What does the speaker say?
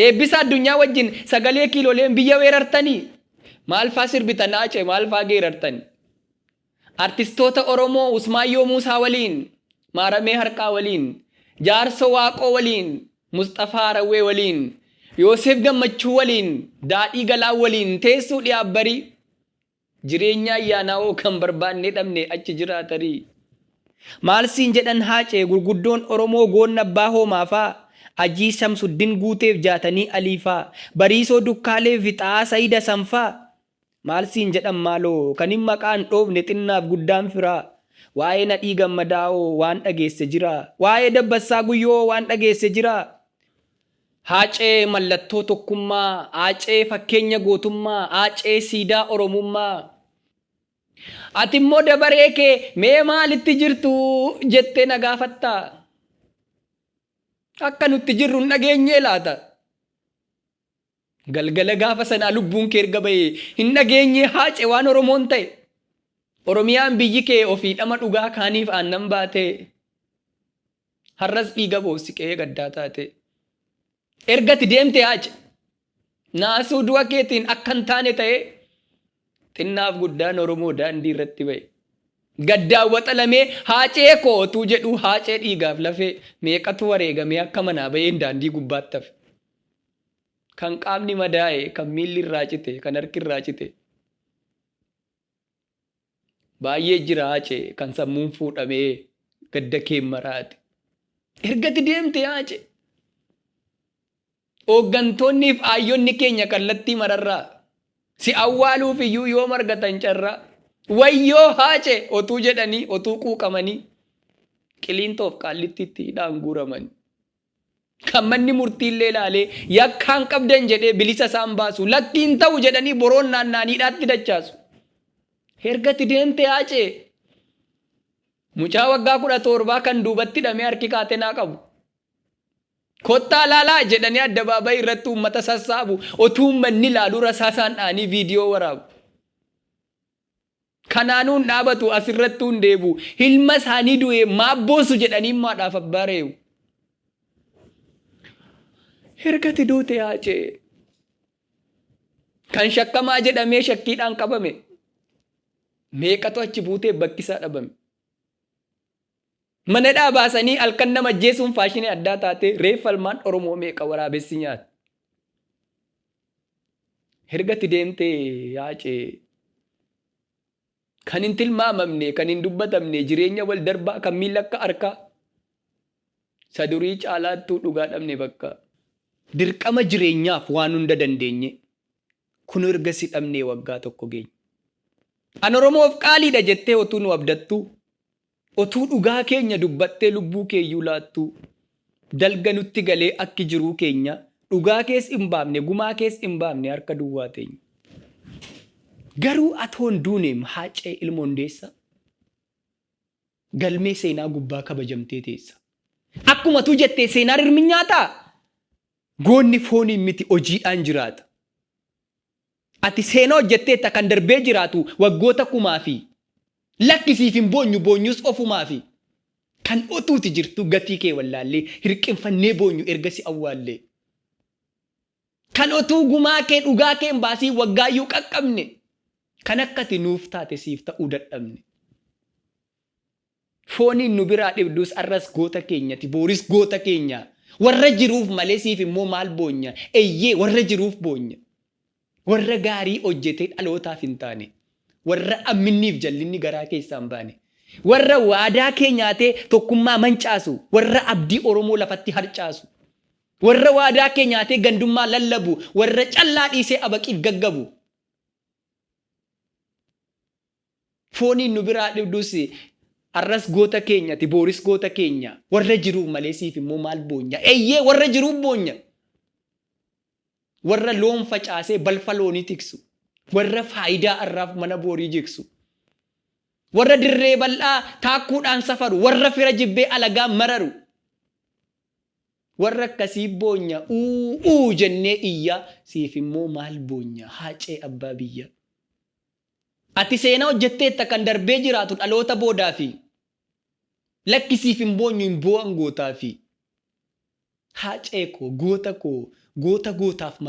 eebbisa addunyaa wajjin sagalee kiilooleen biyya weerartanii. Maal faa sirbitan Haacee, maal faa geerartanii. Artistoota Oromoo Usmaayyoo Muusaa waliin, Maaramee Harqaa waliin, Jaarso Waaqoo waliin, Mustafaa Harawwee waliin, Yoosef Gammachuu waliin, Daadhii Galaa waliin teessuu dhiyaabbarii. Jireenya ayyaanaawoo kan barbaanne dhabne achi jiraatarii. Maal siin jedhan Haacee gurguddoon Oromoo goonna abbaa hoomaafaa. Ajii Shamsuddin Guuteef Jaatanii Aliifaa. Bariisoo Dukkaaleef Fixaa Sayida Sanfaa. Maal siin jedhan maaloo kan hin maqaan dhoofne xinnaaf guddaan firaa. Waa'ee Nadhii Gammadaa'oo waan dhageesse jira. Waa'ee Dabbassaa Guyyoo waan dhageesse jira. Haacee mallattoo tokkummaa, Haacee fakkeenya gootummaa, Haacee siidaa Oromummaa. Ati immoo dabaree kee mee maalitti jirtu jettee na gaafattaa? Akka nutti jirru hin dhageenyee laata? Galgala gaafa sanaa lubbuun kee erga bahee hin dhageenyee Haacee waan Oromoon ta'e. Oromiyaan biyyi kee ofii dhama dhugaa kaaniif aannan baate. Har'as dhiiga boosiqee gaddaa taate. Ergati deemte Haacee naasuu du'a keetiin akka hin taane ta'e xinnaaf guddaan Oromoo daandii irratti ba'e. Gaddaawwaxa lamee Haacee kootuu jedhu Haacee dhiigaaf lafee meeqatu wareegamee akka manaa ba'een daandii gubbaatti hafe. Kan qaamni madaa'e, kan miilli irraa cite, kan harki irraa cite. Baay'ee jira Haacee kan sammuun fuudhamee gadda kee maraate. Ergati deemte Haacee. Hooggantoonniif aayyonni keenya kallattii mararraa si awwaaluuf iyyuu yoo margatan carraa wayyoo Haacee otuu jedhanii otuu quuqamanii Qiliintoof Qaallittiitti hidhaan guuramanii. Kan manni murtiillee ilaalee yakkaan qabdan jedhee bilisa isaan baasu lakkiin ta'u jedhanii boroon naannaaniidhaatti dachaasu. Ergati deemte Haacee mucaa waggaa 17 kan duubatti hidhamee harki kaatenaa qabu. Kottaa laalaa jedhanii addabaabayii irratti uummata sassaabu otuu uummanni ilaaluu rasaasaan dhaanii viidiyoo waraabu. Kanaanuun dhaabatu asirratti hin deebu. Ilma isaanii du'ee maabboosu jedhanii maadhaaf abbaa reewu. Ergati duute Haacee kan shakkamaa jedhamee shakkiidhaan qabame meeqatu achi buutee bakkisaa dhabame. Mana dhaabaasanii halkan nama ajjeesuun faashinii addaa taate reeffa ilmaan Oromoo meeqa waraabessi nyaata. Ergati deemte Haacee kan hin tilmaamamne, kan hin dubbatamne, jireenya wal darbaa kan miila akka harkaa sadurii caalaattuu dhugaa dhabne bakka. Dirqama jireenyaaf waan hunda dandeenye kun ergasi dhabnee waggaa tokko geenye. An Oromoof qaaliidha jettee otuu nu abdattu, otuu dhugaa keenya dubbattee lubbuu keeyyuu laattu, dalga nutti galee akki jiruu keenya dhugaa kees hin baafne, gumaa kees hin baafne harka duwwaa teenya. Garuu atoon duuneem Haacee ilma Hundeessaa galmee seenaa gubbaa kabajamtee teessa. Akkuma tu jettee seenaan hirmi nyaataa goonni fooniin miti hojiidhaan jiraata. Ati seenaa hojjetteetta kan darbee jiraatu waggoota kumaa fi lakkisiif hin boonyu boonyus ofumaa fi kan otuuti jirtu gatii kee wallaallee hirqinfannee boonyu ergasi awwaallee. Kan otuu gumaa kee dhugaa kee hin baasii waggaayyuu qaqqabne kan akkati nuuf taate siif ta'uu dadhabne. Fooniin nu biraa dhibdus arras goota keenyati, booris goota keenya. Warra jiruuf malee siif immoo maal boonya? Eeyyee warra jiruuf boonya. Warra gaarii hojjetee dhalootaaf hin taane. Warra amminniif jallinni garaa keessaa hin baane. Warra waadaa kee nyaatee tokkummaa mancaasu. Warra abdii Oromoo lafatti harcaasu. Warra waadaa kee nyaatee gandummaa lallabu. Warra callaa dhiisee abaqiif gaggabu. Fooniin nu biraa dhibdus arras goota keenyati, booris goota keenya. Warra jiruuf malee siif immoo maal boonya? Eeyyee warra jiruuf boonya. Warra loon facaasee balfa loonii tiksu. Warra faayidaa arraaf mana boorii jigsu. Warra dirree bal'aa taakkuudhaan safaru. Warra fira jibbee alagaan mararu. Warra akkasii boonya uu jennee iyyaa siif immoo maal boonya? Haacee abbaa biyya. Ati seenaa hojjetteetta kan darbee jiraatu dhaloota boodaa fi lakkisiif hin boonyu hin boo'an gootaa fi Haacee koo, goota gootaaf